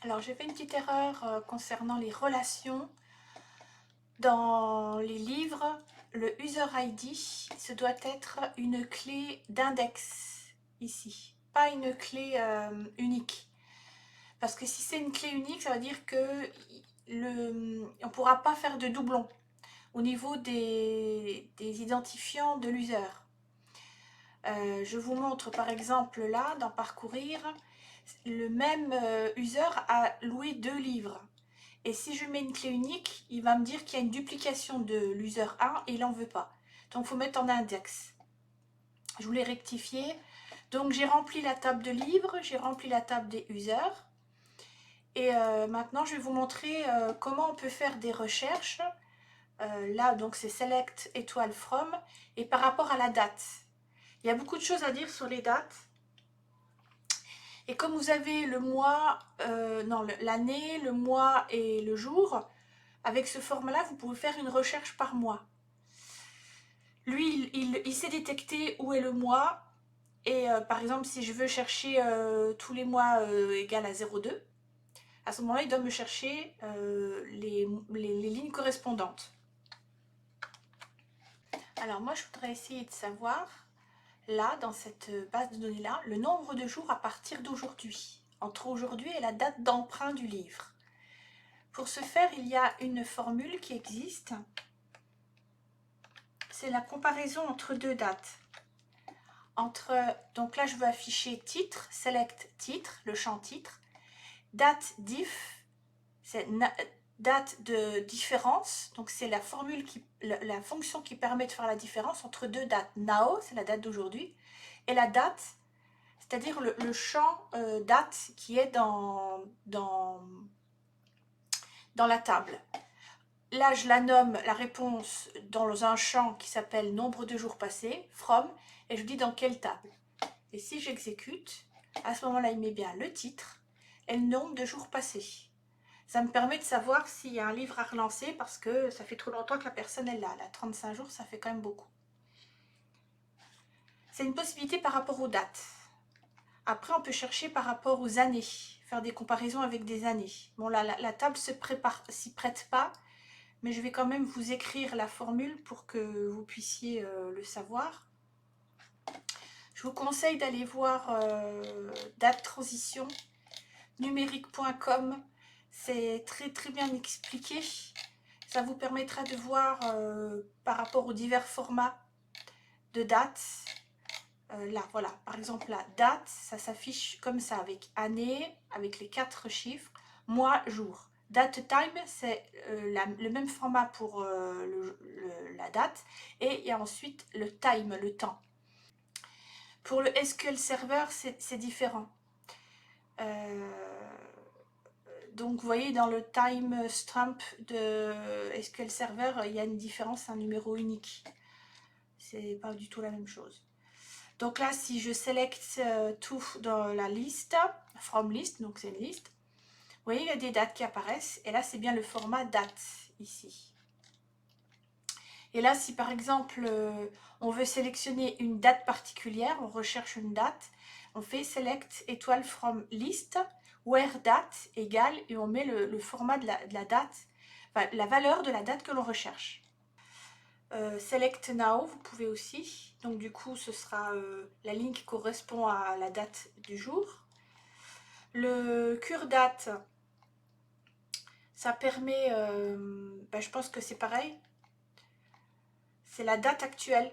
Alors j'ai fait une petite erreur concernant les relations. Dans les livres, le user ID, ce doit être une clé d'index ici, pas une clé unique. Parce que si c'est une clé unique, ça veut dire que on ne pourra pas faire de doublons au niveau des identifiants de l'user. Je vous montre par exemple là, dans Parcourir, le même user a loué 2 livres. Et si je mets une clé unique, il va me dire qu'il y a une duplication de l'user 1 et il n'en veut pas. Donc il faut mettre en index. Je voulais rectifier. Donc j'ai rempli la table de livres, j'ai rempli la table des users. Et maintenant je vais vous montrer comment on peut faire des recherches. Là donc c'est select étoile from et par rapport à la date. Il y a beaucoup de choses à dire sur les dates. Et comme vous avez le mois, non, l'année, le mois et le jour, avec ce format-là, vous pouvez faire une recherche par mois. Lui, il sait détecter où est le mois. Et par exemple, si je veux chercher tous les mois égal à 0,2, à ce moment-là, il doit me chercher les lignes correspondantes. Alors moi, je voudrais essayer de savoir, là, dans cette base de données-là, le nombre de jours à partir d'aujourd'hui, entre aujourd'hui et la date d'emprunt du livre. Pour ce faire, il y a une formule qui existe. C'est la comparaison entre deux dates. Donc là, je veux afficher titre, select titre, le champ titre. Date diff, c'est date de différence. Donc c'est la formule, la fonction qui permet de faire la différence entre deux dates. Now, c'est la date d'aujourd'hui, et la date, c'est-à-dire le champ date qui est dans la table. Là, je la nomme la réponse dans un champ qui s'appelle nombre de jours passés, from, et je dis dans quelle table. Et si j'exécute, à ce moment-là, il met bien le titre et le nombre de jours passés. Ça me permet de savoir s'il y a un livre à relancer parce que ça fait trop longtemps que la personne est là. Là, 35 jours, ça fait quand même beaucoup. C'est une possibilité par rapport aux dates. Après, on peut chercher par rapport aux années, faire des comparaisons avec des années. Bon, là, la table s'y prête pas, mais je vais quand même vous écrire la formule pour que vous puissiez le savoir. Je vous conseille d'aller voir date transition, numérique.com. C'est très très bien expliqué. Ça vous permettra de voir par rapport aux divers formats de dates. Là, voilà, par exemple, la date, ça s'affiche comme ça, avec année, avec les 4 chiffres, mois, jour. Date time, c'est le même format pour la date. Et il y a ensuite le time, le temps. Pour le SQL Server, c'est différent. Donc, vous voyez, dans le timestamp de SQL Server, il y a une différence, un numéro unique. C'est pas du tout la même chose. Donc là, si je sélecte tout dans la liste, from list, donc c'est une liste, vous voyez, il y a des dates qui apparaissent. Et là, c'est bien le format date, ici. Et là, si par exemple, on veut sélectionner une date particulière, on recherche une date, on fait select étoile from list, where date égale, et on met le format de la date, enfin, la valeur de la date que l'on recherche. Select now, vous pouvez aussi. Donc du coup, ce sera la ligne qui correspond à la date du jour. Le cure date, ça permet, je pense que c'est pareil. C'est la date actuelle,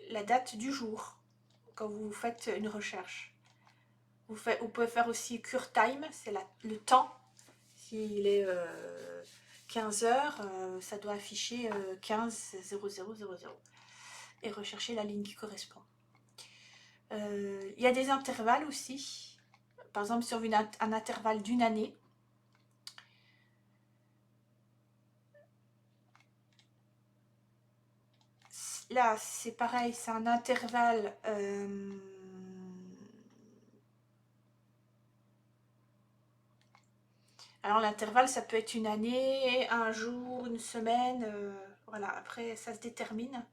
la date du jour, quand vous faites une recherche. Vous pouvez faire aussi cure time, c'est le temps. S'il est 15 heures, ça doit afficher 15:00:00 et rechercher la ligne qui correspond. Il y a des intervalles aussi. Par exemple, si on veut un intervalle d'une année, là c'est pareil, c'est un intervalle alors l'intervalle ça peut être une année, un jour, une semaine, voilà, après ça se détermine.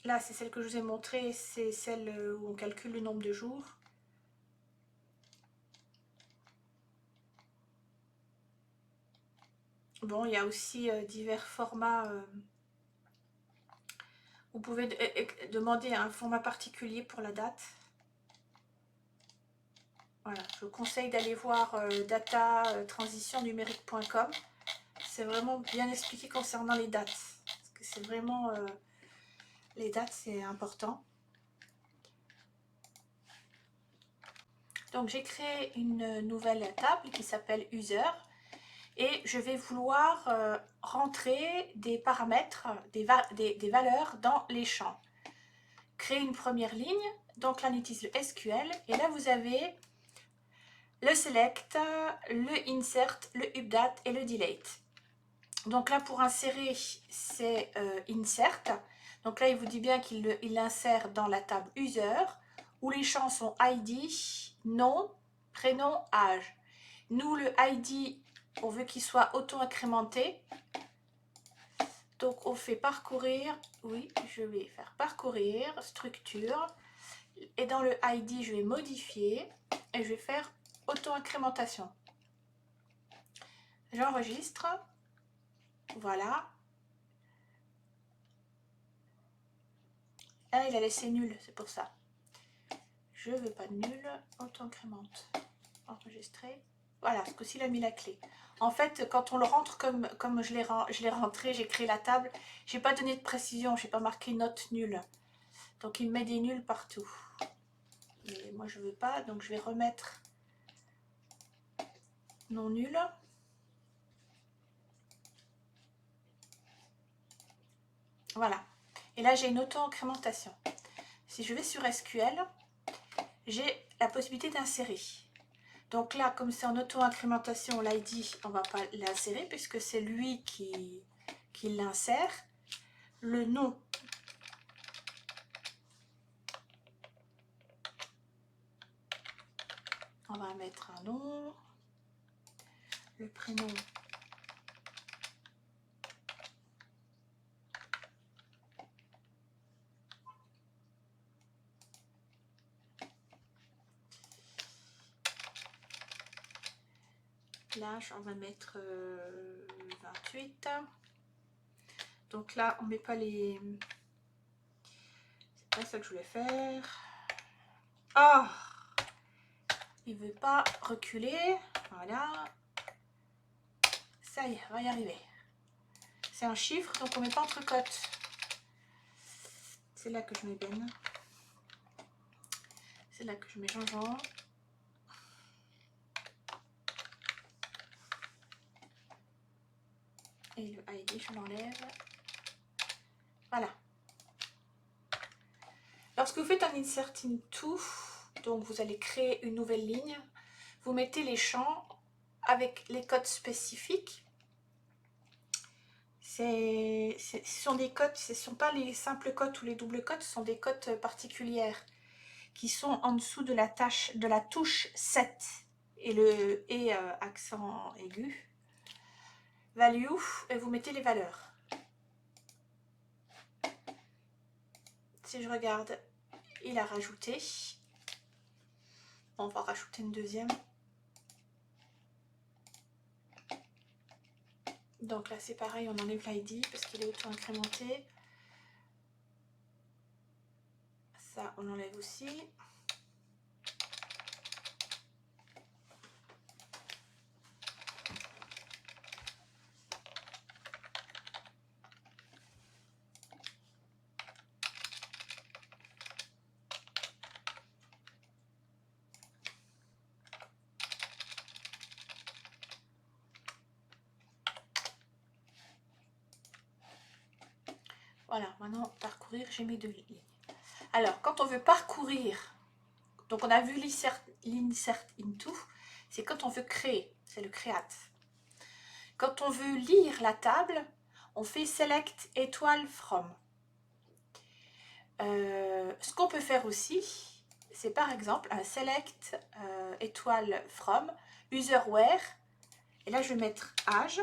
Là c'est celle que je vous ai montrée, c'est celle où on calcule le nombre de jours. Bon, il y a aussi divers formats. Vous pouvez demander un format particulier pour la date. Voilà, je vous conseille d'aller voir data-transition-numérique.com. C'est vraiment bien expliqué concernant les dates. Parce que c'est vraiment... les dates, c'est important. Donc, j'ai créé une nouvelle table qui s'appelle User. Et je vais vouloir rentrer des paramètres, des valeurs dans les champs. Créer une première ligne. Donc là, on utilise le SQL. Et là, vous avez le select, le insert, le update et le delete. Donc là, pour insérer, c'est insert. Donc là, il vous dit bien qu'il l'insère dans la table user, où les champs sont ID, nom, prénom, âge. Nous, le ID, on veut qu'il soit auto-incrémenté. Donc, on fait parcourir. Oui, je vais faire parcourir, structure. Et dans le ID, je vais modifier et je vais faire auto-incrémentation. J'enregistre. Voilà. Ah, il a laissé nul, c'est pour ça. Je veux pas de nul. Auto-incrémente. Enregistrer. Voilà, ce coup-ci, il a mis la clé. En fait, quand on le rentre comme je l'ai rentré, j'ai créé la table, j'ai pas donné de précision, j'ai pas marqué note nulle. Donc, il me met des nuls partout. Mais moi, je veux pas, donc je vais remettre non nul. Voilà. Et là, j'ai une auto-incrémentation. Si je vais sur SQL, j'ai la possibilité d'insérer. Donc là, comme c'est en auto-incrémentation, l'ID, on ne va pas l'insérer puisque c'est lui qui l'insère. Le nom, on va mettre un nom. Le prénom, l'âge, on va mettre 28. Donc là, on ne met pas les... C'est pas ça que je voulais faire. Ah, il veut pas reculer. Voilà. Ça y est, on va y arriver. C'est un chiffre, donc on ne met pas entre cotes. C'est là que je mets Ben. C'est là que je mets Jean-Jean. Et le ID, je l'enlève. Voilà. Lorsque vous faites un insert into, donc vous allez créer une nouvelle ligne, vous mettez les champs avec les codes spécifiques. Ce sont des codes, ce ne sont pas les simples codes ou les doubles codes, ce sont des codes particulières qui sont en dessous de la touche 7 et le accent aigu. Value, et vous mettez les valeurs. Si je regarde, il a rajouté. On va rajouter une deuxième. Donc là, c'est pareil, on enlève l'ID parce qu'il est auto-incrémenté. Ça, on enlève aussi. Voilà, maintenant, parcourir, j'ai mes deux lignes. Alors, quand on veut parcourir, donc on a vu l'insert into, c'est quand on veut créer, c'est le create. Quand on veut lire la table, on fait select étoile from. Ce qu'on peut faire aussi, c'est par exemple un select étoile from, user where, et là je vais mettre âge.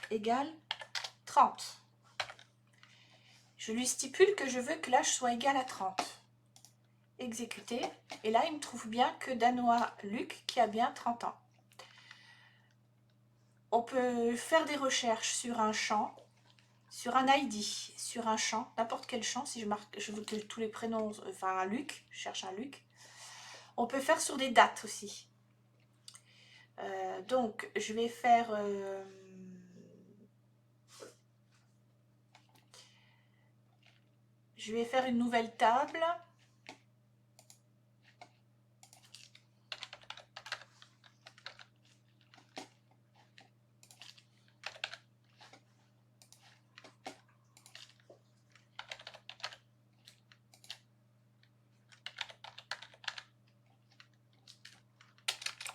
Égale 30. Je lui stipule que je veux que l'âge soit égal à 30. exécuter. Et là, il me trouve bien que Danois Luc qui a bien 30 ans. On peut faire des recherches sur un champ, sur un ID, sur un champ, n'importe quel champ. Si je marque, je veux que tous les prénoms, enfin un Luc, je cherche un Luc. On peut faire sur des dates aussi. Donc, je vais faire... je vais faire une nouvelle table.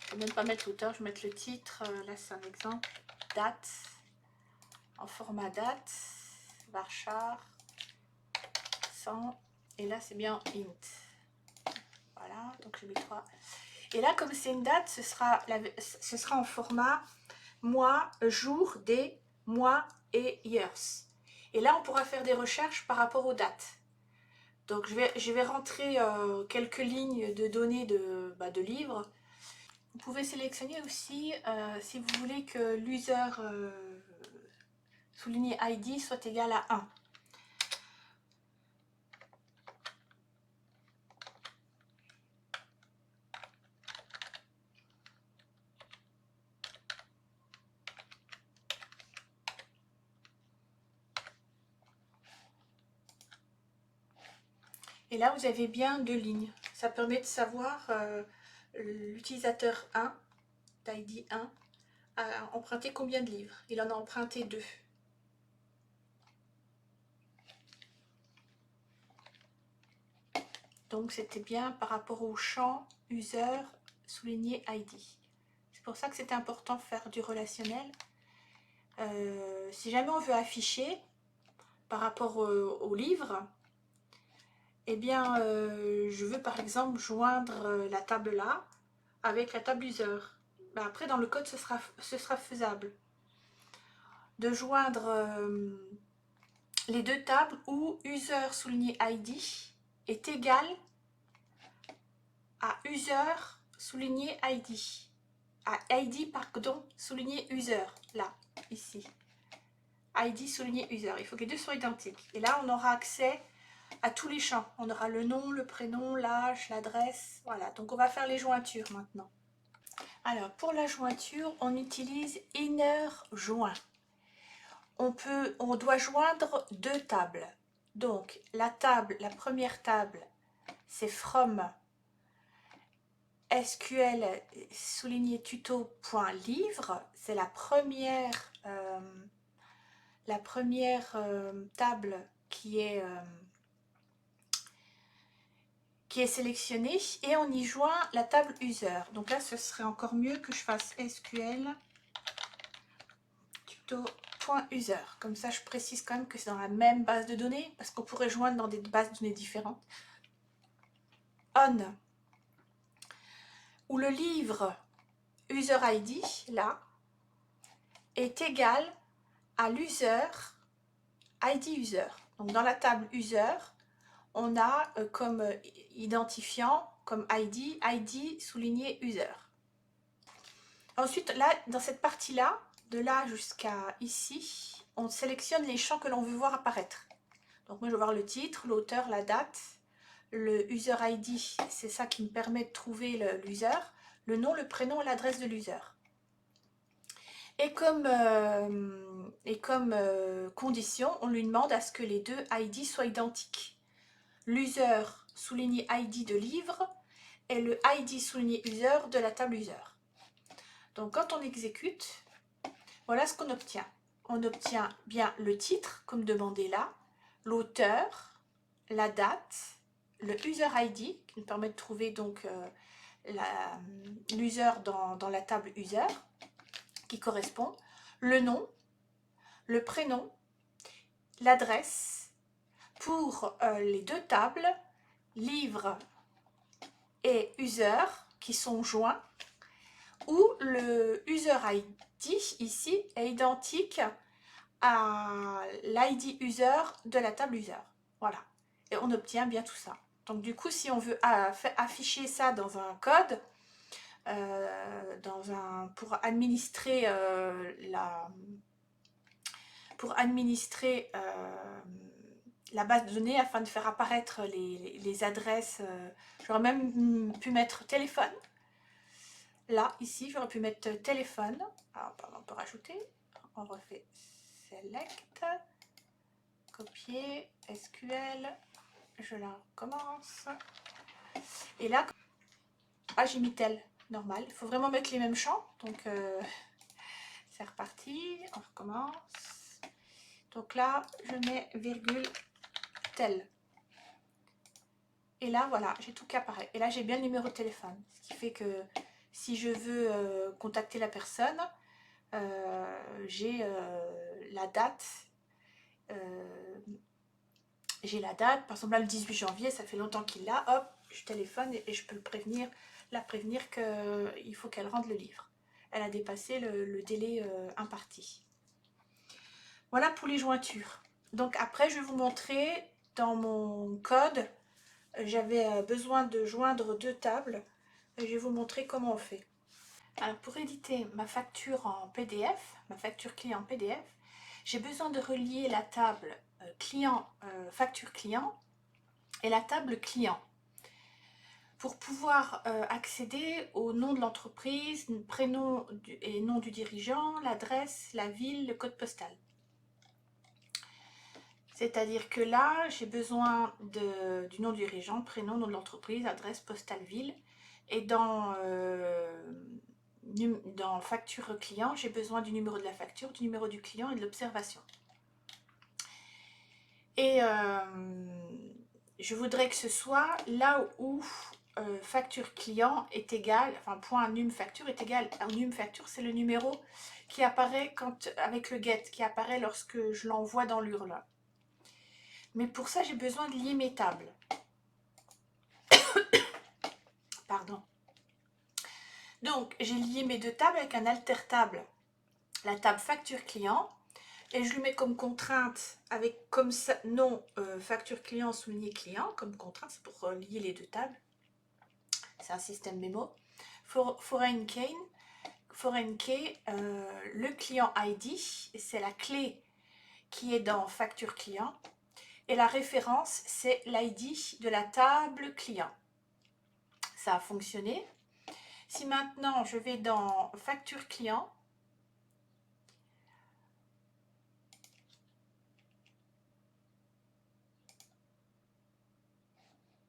Je ne vais même pas mettre l'auteur, je vais mettre le titre. Là, c'est un exemple. Date, en format date, varchar, 100. Et là, c'est bien int. Voilà, donc j'ai mis 3. Et là, comme c'est une date, ce sera en format mois, jour, des, mois et years. Et là, on pourra faire des recherches par rapport aux dates. Donc, je vais rentrer quelques lignes de données de livres. Vous pouvez sélectionner aussi si vous voulez que l'user souligné ID soit égal à 1. Et là, vous avez bien 2 lignes. Ça permet de savoir l'utilisateur 1, d'ID 1, a emprunté combien de livres. Il en a emprunté 2. Donc, c'était bien par rapport au champ user souligné ID. C'est pour ça que c'était important de faire du relationnel. Si jamais on veut afficher par rapport au livre, eh bien, je veux par exemple joindre la table là avec la table user. Ben après, dans le code, ce sera faisable. De joindre les deux tables où user souligné ID est égal à user souligné ID. À ID, pardon, souligné user. Là, ici. ID souligné user. Il faut que les deux soient identiques. Et là, on aura accès à tous les champs. On aura le nom, le prénom, l'âge, l'adresse. Voilà, donc on va faire les jointures maintenant. Alors, pour la jointure, on utilise inner join. On doit joindre deux tables. Donc, la première table, c'est from SQL souligné tuto.livre. C'est la première table qui est sélectionnée et on y joint la table user. Donc là, ce serait encore mieux que je fasse SQL tuto.user. Comme ça, je précise quand même que c'est dans la même base de données parce qu'on pourrait joindre dans des bases de données différentes. On, où le livre user ID, là, est égal à l'user ID user. Donc dans la table user, on a comme identifiant, comme ID souligné user. Ensuite, là, dans cette partie-là, de là jusqu'à ici, on sélectionne les champs que l'on veut voir apparaître. Donc moi, je vais voir le titre, l'auteur, la date, le user ID, c'est ça qui me permet de trouver l'user, le nom, le prénom et l'adresse de l'user. Et comme condition, on lui demande à ce que les deux ID soient identiques. L'user souligné ID de livre et le ID souligné user de la table user. Donc quand on exécute, voilà ce qu'on obtient. On obtient bien le titre, comme demandé là, l'auteur, la date, le user ID, qui nous permet de trouver donc l'user dans la table user, qui correspond, le nom, le prénom, l'adresse, pour les deux tables, livre et user, qui sont joints, où le user ID ici est identique à l'ID user de la table user. Voilà. Et on obtient bien tout ça. Donc du coup, si on veut afficher ça dans un code, pour administrer la base de données afin de faire apparaître les adresses, j'aurais même pu mettre téléphone. Là, ici, j'aurais pu mettre téléphone. Alors, pardon, on peut rajouter. On refait select, copier, SQL. Je la recommence. Et là, j'ai mis tel, normal. Il faut vraiment mettre les mêmes champs. Donc, c'est reparti. On recommence. Donc là, je mets virgule tel. Et là, voilà, j'ai tout qui apparaît. Et là, j'ai bien le numéro de téléphone. Ce qui fait que si je veux contacter la personne, j'ai la date. J'ai la date. Par exemple, là, le 18 janvier, ça fait longtemps qu'il l'a. Hop, je téléphone et je peux la prévenir qu'il faut qu'elle rende le livre. Elle a dépassé le délai imparti. Voilà pour les jointures. Donc après, je vais vous montrer dans mon code, j'avais besoin de joindre 2 tables. Je vais vous montrer comment on fait. Alors pour éditer ma facture en PDF, ma facture client en PDF, j'ai besoin de relier la table facture client et la table client pour pouvoir accéder au nom de l'entreprise, prénom et nom du dirigeant, l'adresse, la ville, le code postal. C'est-à-dire que là, j'ai besoin du nom du dirigeant, prénom, nom de l'entreprise, adresse, postale, ville. Et dans facture client, j'ai besoin du numéro de la facture, du numéro du client et de l'observation. Et je voudrais que ce soit là où facture client est égal, enfin point num facture est égal à num facture, c'est le numéro qui apparaît avec le get, qui apparaît lorsque je l'envoie dans l'URL. Mais pour ça, j'ai besoin de lier mes tables. Pardon. Donc, j'ai lié mes 2 tables avec un alter table. La table facture client. Et je lui mets comme contrainte, avec comme ça, nom facture client souligné client, comme contrainte, c'est pour lier les 2 tables. C'est un système mémo. Foreign key, le client ID, c'est la clé qui est dans facture client. Et la référence, c'est l'ID de la table client. Ça a fonctionné. Si maintenant je vais dans facture client,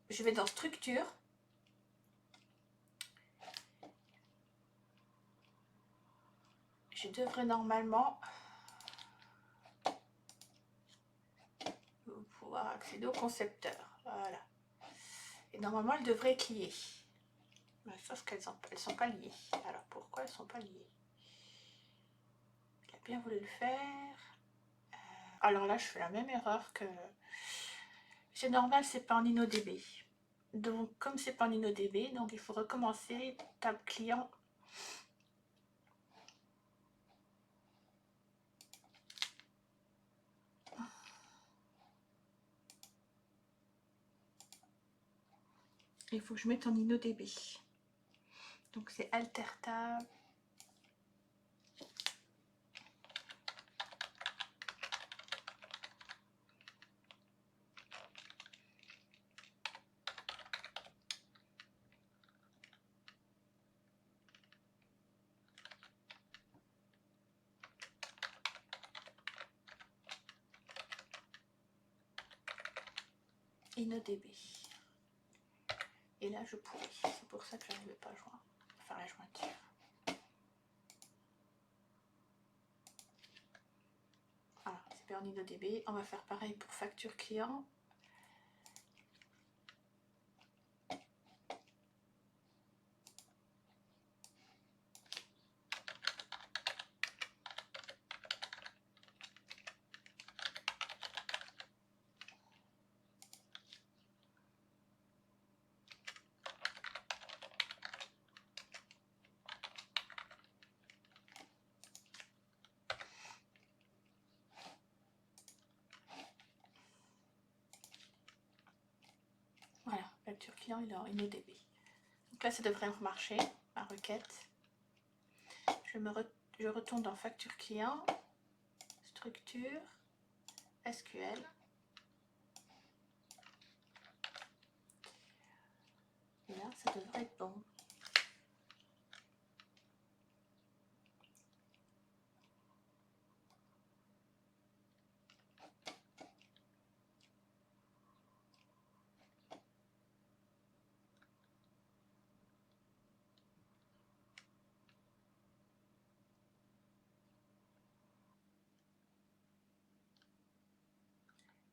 je vais dans structure, je devrais normalement pouvoir accéder au concepteur. Voilà. Et normalement, elle devrait être liée. Sauf qu'elles ne sont pas liées. Alors pourquoi elles ne sont pas liées? Il a bien voulu le faire. Alors là, je fais la même erreur que... C'est normal, c'est pas en InnoDB. Donc, comme c'est pas en InnoDB, donc il faut recommencer table client. Il faut que je mette en InnoDB. Donc c'est alter table. InnoDB. Et là je pourrais. C'est pour ça que je n'arrivais pas à faire la jointure. Voilà, c'est bien en InnoDB. On va faire pareil pour facture client. Facture client, il est en InnoDB. Donc là, ça devrait marcher, ma requête. Je retourne dans facture client, structure, SQL. Et là, ça devrait être bon.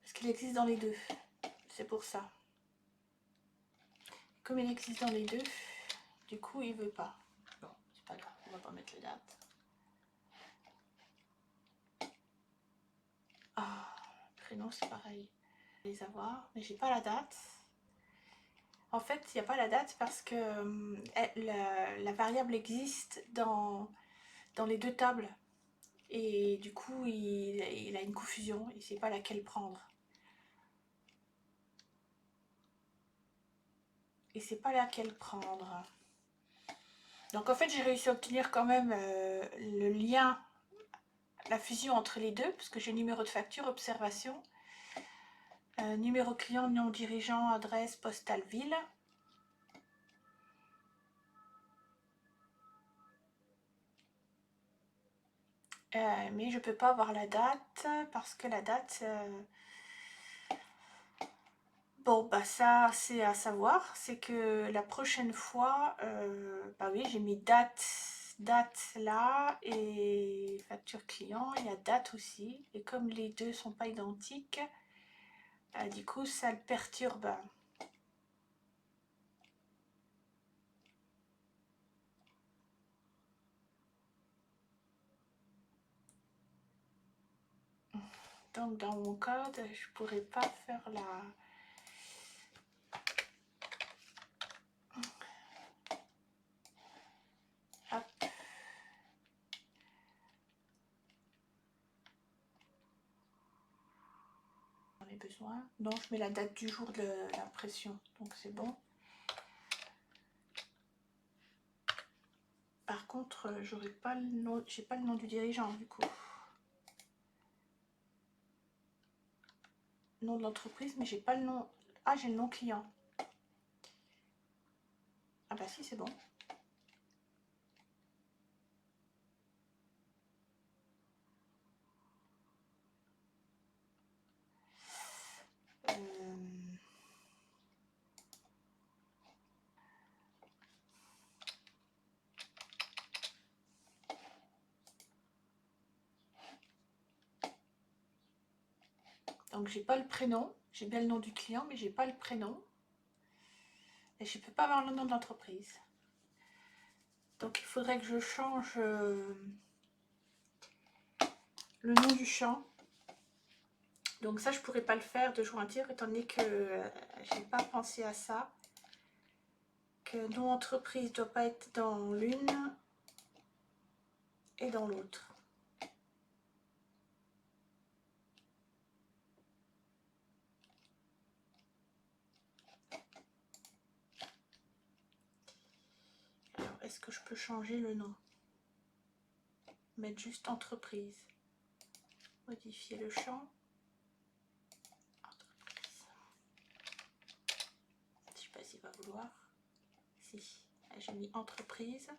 Parce qu'il existe dans les deux. C'est pour ça. Comme il existe dans les deux, du coup, il veut pas. Bon, c'est pas grave, on va pas mettre les dates. Ah, prénom, c'est pareil. Les avoir, mais j'ai pas la date. En fait, il n'y a pas la date parce que la variable existe dans les deux tables. Et du coup, il a une confusion. Il ne sait pas laquelle prendre. Il ne sait pas laquelle prendre. Donc en fait, j'ai réussi à obtenir quand même le lien, la fusion entre les deux, parce que j'ai numéro de facture, observation, numéro client, nom dirigeant, adresse, postale, ville. Mais je peux pas avoir la date parce que la date, bon bah ça c'est à savoir, c'est que la prochaine fois, bah oui j'ai mis date là et facture client, il y a date aussi et comme les deux sont pas identiques, du coup ça le perturbe. Donc dans mon code, je pourrais pas faire la... Hop. J'en ai besoin. Non, je mets la date du jour de l'impression, donc c'est bon. Par contre, j'aurais pas le nom, j'ai pas le nom du dirigeant du coup. Nom de l'entreprise, mais j'ai pas le nom. Ah, j'ai le nom client. Ah bah si, c'est bon. Donc j'ai pas le prénom. J'ai bien le nom du client, mais j'ai pas le prénom. Et je peux pas avoir le nom de l'entreprise. Donc il faudrait que je change le nom du champ. Donc ça, je pourrais pas le faire de jointure, étant donné que j'ai pas pensé à ça. Que nom entreprise doit pas être dans l'une et dans l'autre. Alors, est-ce que je peux changer le nom? Mettre juste entreprise. Modifier le champ. Entreprise. Je sais pas s'il va vouloir. Si. J'ai mis entreprise.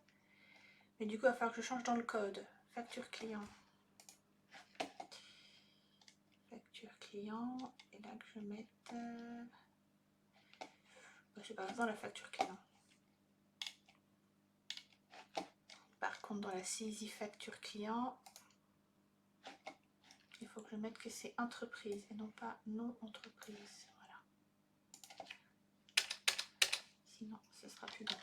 Mais du coup, il va falloir que je change dans le code. Facture client. Facture client. Et là, que je mette... j'ai pas besoin de la facture client. Par contre, dans la saisie facture client, il faut que je mette que c'est entreprise et non pas non entreprise. Voilà. Sinon, ce sera plus bon.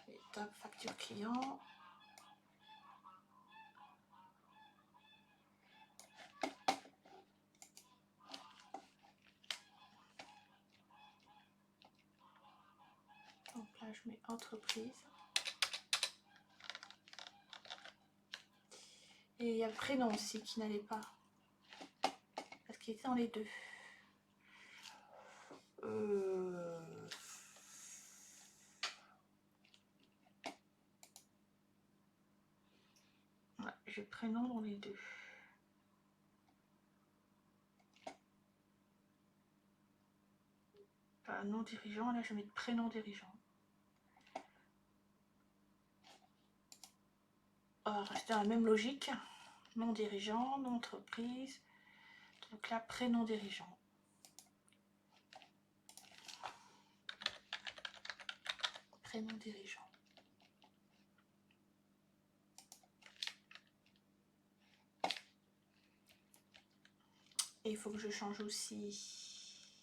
Et top, facture client. Donc là, je mets entreprise. Et il y a le prénom aussi qui n'allait pas. Parce qu'il était dans les deux. Ouais, j'ai prénom dans les deux. Nom dirigeant, là je vais mettre prénom dirigeant. On va rester dans la même logique. Nom dirigeant, nom entreprise. Donc là, prénom dirigeant. Prénom dirigeant. Et il faut que je change aussi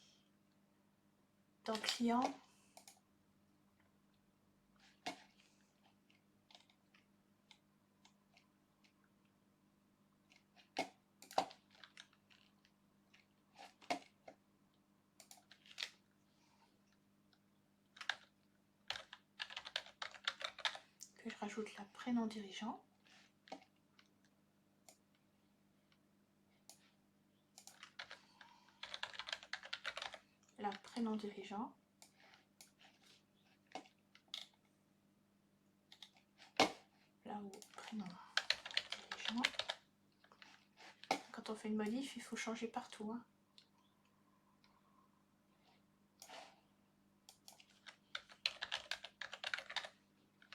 dans client. Que je rajoute la prénom dirigeant. La prénom dirigeant. Là-haut, prénom dirigeant. Quand on fait une modif, il faut changer partout. Hein.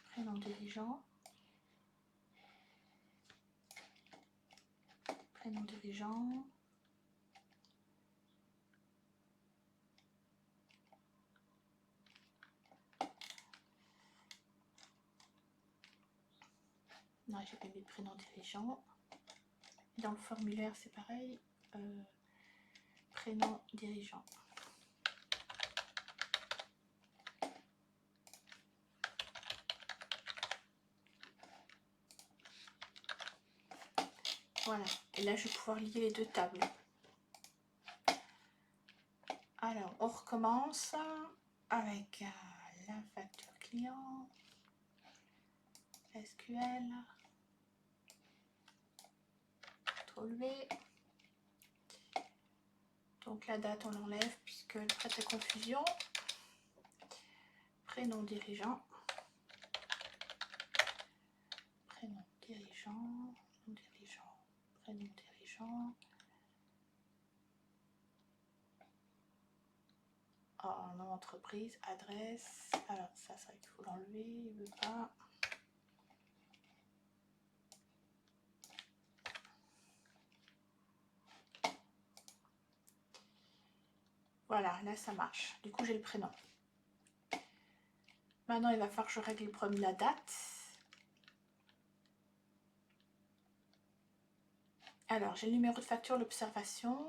Prénom dirigeant. Prénom dirigeant. Non, j'ai pas mis de prénom dirigeant. Dans le formulaire, c'est pareil. Prénom dirigeant. Voilà. Et là, je vais pouvoir lier les deux tables. Alors, on recommence avec la facture client. SQL. Relevé. Donc la date on l'enlève puisqu'elle prête à confusion. Prénom dirigeant. Prénom dirigeant. Nom dirigeant. Prénom dirigeant. Oh, nom entreprise, adresse. Alors ça il faut l'enlever, il veut pas. Voilà, là ça marche. Du coup j'ai le prénom. Maintenant il va falloir que je règle le problème de la date. Alors j'ai le numéro de facture, l'observation,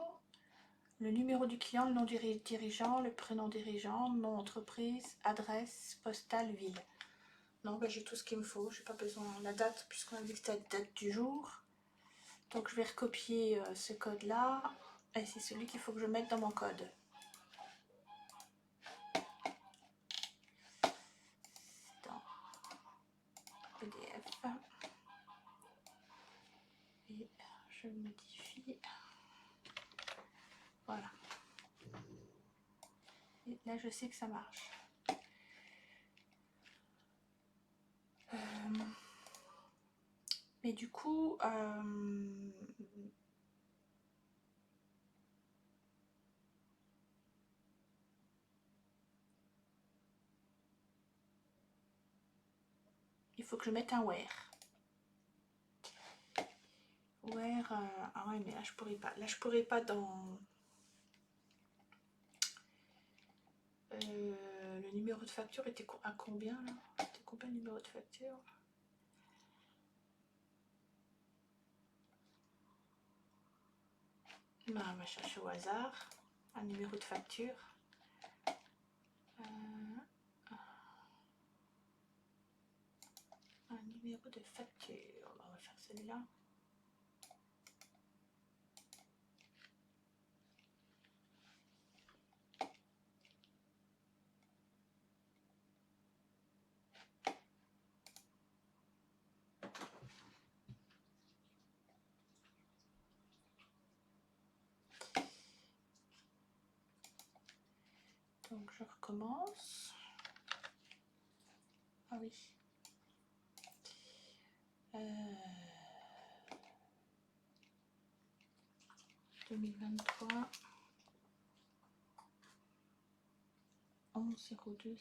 le numéro du client, le nom du dirigeant, le prénom dirigeant, nom entreprise, adresse, postale, ville. Non, ben, j'ai tout ce qu'il me faut, j'ai pas besoin de la date puisqu'on a dit que c'était la date du jour. Donc je vais recopier ce code là et c'est celui qu'il faut que je mette dans mon code. Dans PDF. Et je modifie. Voilà. Et là je sais que ça marche. Mais du coup, il faut que je mette un where. Where, ah ouais, mais là je pourrais pas. Là je pourrais pas dans le numéro de facture était à combien là? C'était combien le numéro de facture? Ben, on va chercher au hasard un numéro de facture. Un numéro de facture. On va faire celui-là. Donc je recommence. Ah oui. 2023 11/02/01.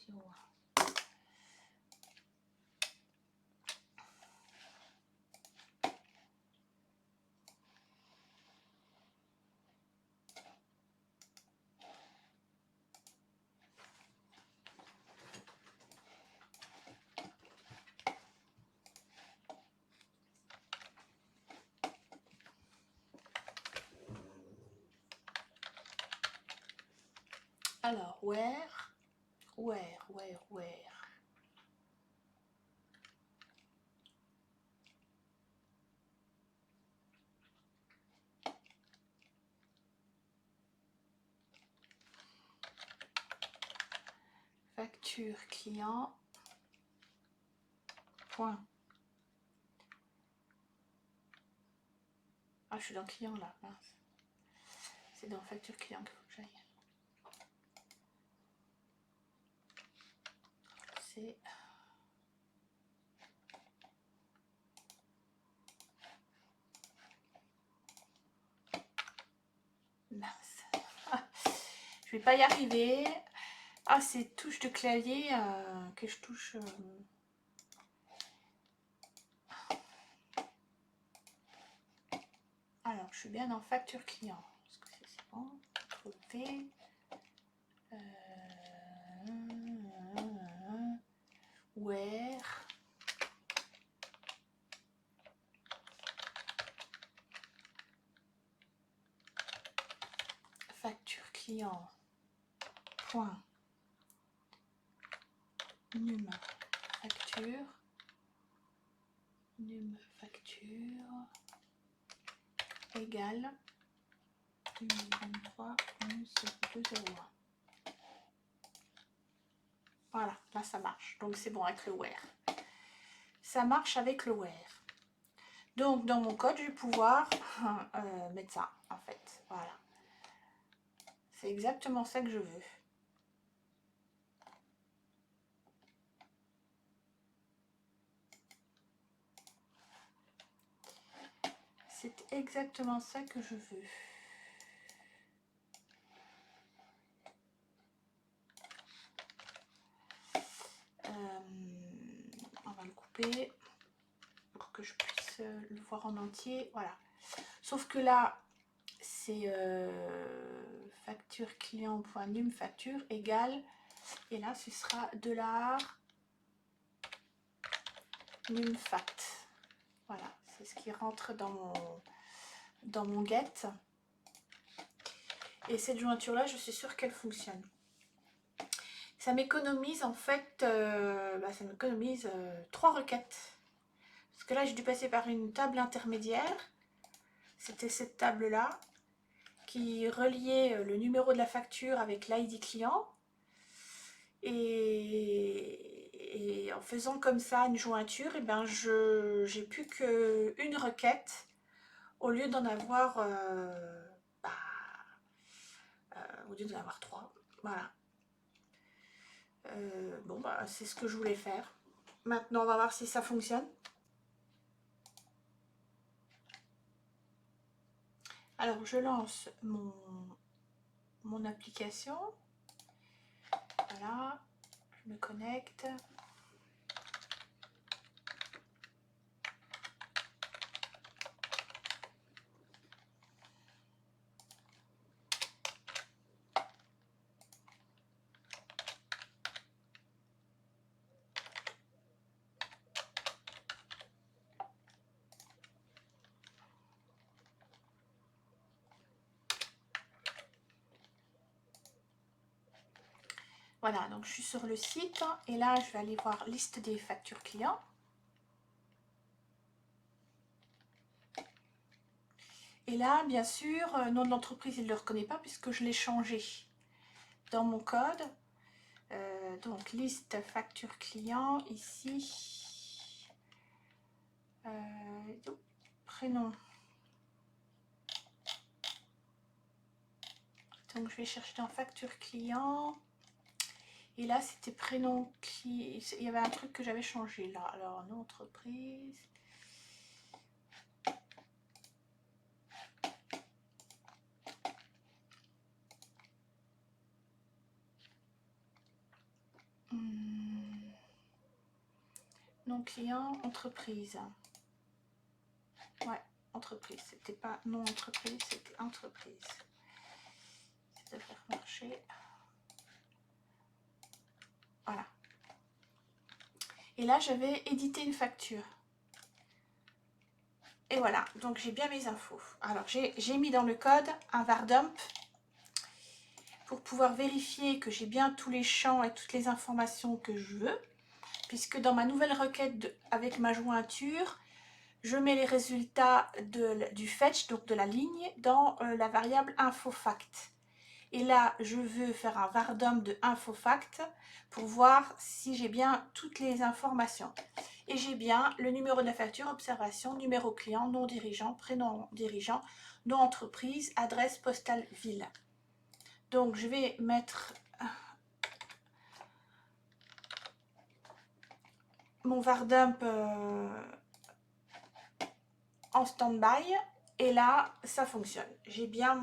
Alors, where. Facture client. Point. Ah, je suis dans client là, mince. C'est dans facture client qu'il faut que j'aille. C'est... Mince. Je vais pas y arriver. Ah, c'est touche de clavier que je touche. Alors, je suis bien dans facture client. Est-ce que c'est bon? Trouver. Where. Facture client. Point. Num facture. Num facture. Égale 2023 11/02/01. Voilà, là ça marche. Donc c'est bon avec le where. Ça marche avec le where. Donc dans mon code, je vais pouvoir mettre ça en fait. Voilà. C'est exactement ça que je veux. C'est exactement ça que je veux. On va le couper pour que je puisse le voir en entier. Voilà. Sauf que là, c'est facture client.num facture égale. Et là, ce sera $numfact. Voilà, c'est ce qui rentre dans mon get. Et cette jointure-là, je suis sûre qu'elle fonctionne. Ça m'économise en fait, ça m'économise 3 requêtes. Parce que là, j'ai dû passer par une table intermédiaire. C'était cette table-là qui reliait le numéro de la facture avec l'ID client. Et en faisant comme ça une jointure, et ben j'ai plus qu'une requête au lieu d'en avoir, au lieu d'en avoir 3. Voilà. Bon, bah, c'est ce que je voulais faire. Maintenant, on va voir si ça fonctionne. Alors, je lance mon application. Voilà. Je me connecte. Voilà, donc je suis sur le site et là, je vais aller voir liste des factures clients. Et là, bien sûr, nom de l'entreprise, il ne le reconnaît pas puisque je l'ai changé dans mon code. Donc, liste facture client, ici. Prénom. Donc, je vais chercher dans facture client. Et là, c'était prénom qui... Il y avait un truc que j'avais changé là. Alors, nom, entreprise. Nom client, entreprise. Ouais, entreprise. C'était pas non entreprise, c'était entreprise. Ça devrait marcher. Voilà. Et là, je vais éditer une facture. Et voilà, donc j'ai bien mes infos. Alors, j'ai mis dans le code un var dump pour pouvoir vérifier que j'ai bien tous les champs et toutes les informations que je veux. Puisque dans ma nouvelle requête avec ma jointure, je mets les résultats du fetch, donc de la ligne, dans la variable infofact. Et là, je veux faire un var dump de infofact pour voir si j'ai bien toutes les informations. Et j'ai bien le numéro de la facture, observation, numéro client, nom dirigeant, prénom dirigeant, nom entreprise, adresse postale ville. Donc, je vais mettre mon var dump en stand-by. Et là, ça fonctionne. J'ai bien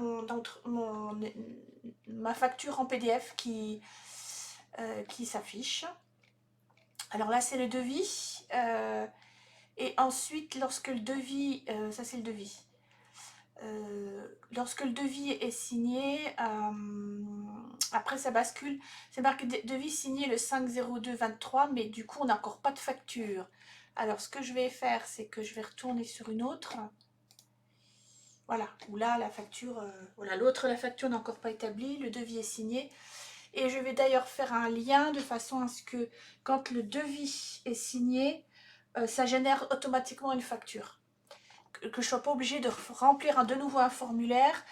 ma facture en PDF qui s'affiche. Alors là, c'est le devis. Et ensuite, lorsque le devis... ça, c'est le devis. Lorsque le devis est signé, après ça bascule. C'est marqué devis signé le 5/02/23, mais du coup, on n'a encore pas de facture. Alors, ce que je vais faire, c'est que je vais retourner sur une autre. Voilà, où là, la facture, voilà, l'autre, la facture n'est encore pas établie, le devis est signé. Et je vais d'ailleurs faire un lien de façon à ce que, quand le devis est signé, ça génère automatiquement une facture. Que je ne sois pas obligée de remplir de nouveau un formulaire,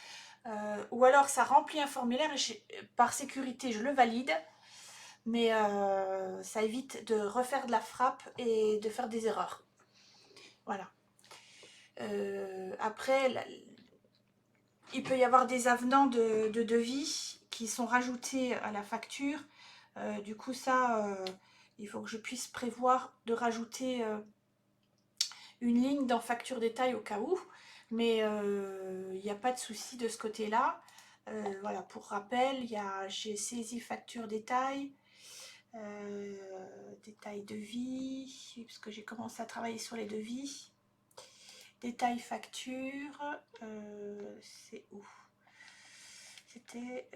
ou alors ça remplit un formulaire et par sécurité, je le valide. Mais ça évite de refaire de la frappe et de faire des erreurs. Voilà. Après, il peut y avoir des avenants de devis qui sont rajoutés à la facture. Du coup, ça, il faut que je puisse prévoir de rajouter une ligne dans facture détail au cas où. Mais il n'y a pas de souci de ce côté-là. Voilà, pour rappel, j'ai saisi facture détail, détail devis, parce que j'ai commencé à travailler sur les devis. Détail facture, c'est où? C'était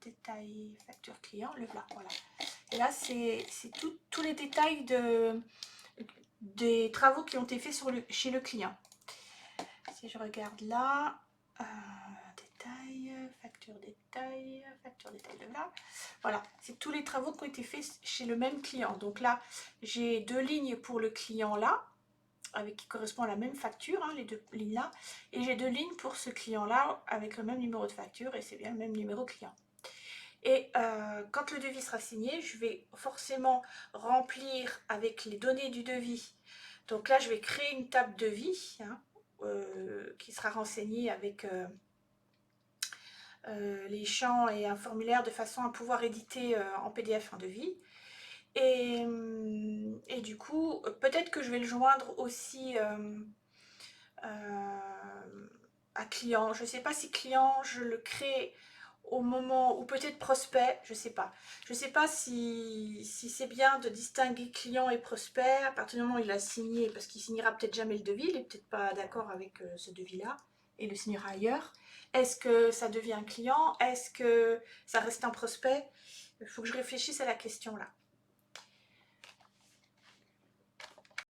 détail facture client, le voilà, voilà. Et là, c'est tous les détails des travaux qui ont été faits chez le client. Si je regarde là, détail, facture détail, le là. Voilà, c'est tous les travaux qui ont été faits chez le même client. Donc là, j'ai 2 lignes pour le client là, qui correspond à la même facture, hein, les 2 lignes là, et j'ai 2 lignes pour ce client là avec le même numéro de facture, et c'est bien le même numéro client. Et quand le devis sera signé, je vais forcément remplir avec les données du devis. Donc là, je vais créer une table devis, hein, qui sera renseignée avec les champs et un formulaire de façon à pouvoir éditer en PDF un devis. Et du coup, peut-être que je vais le joindre aussi à client. Je ne sais pas si client, je le crée au moment, ou peut-être prospect, je ne sais pas. Je ne sais pas si c'est bien de distinguer client et prospect à partir du moment où il a signé, parce qu'il signera peut-être jamais le devis, il n'est peut-être pas d'accord avec ce devis-là, et le signera ailleurs. Est-ce que ça devient un client? Est-ce que ça reste un prospect? Il faut que je réfléchisse à la question là.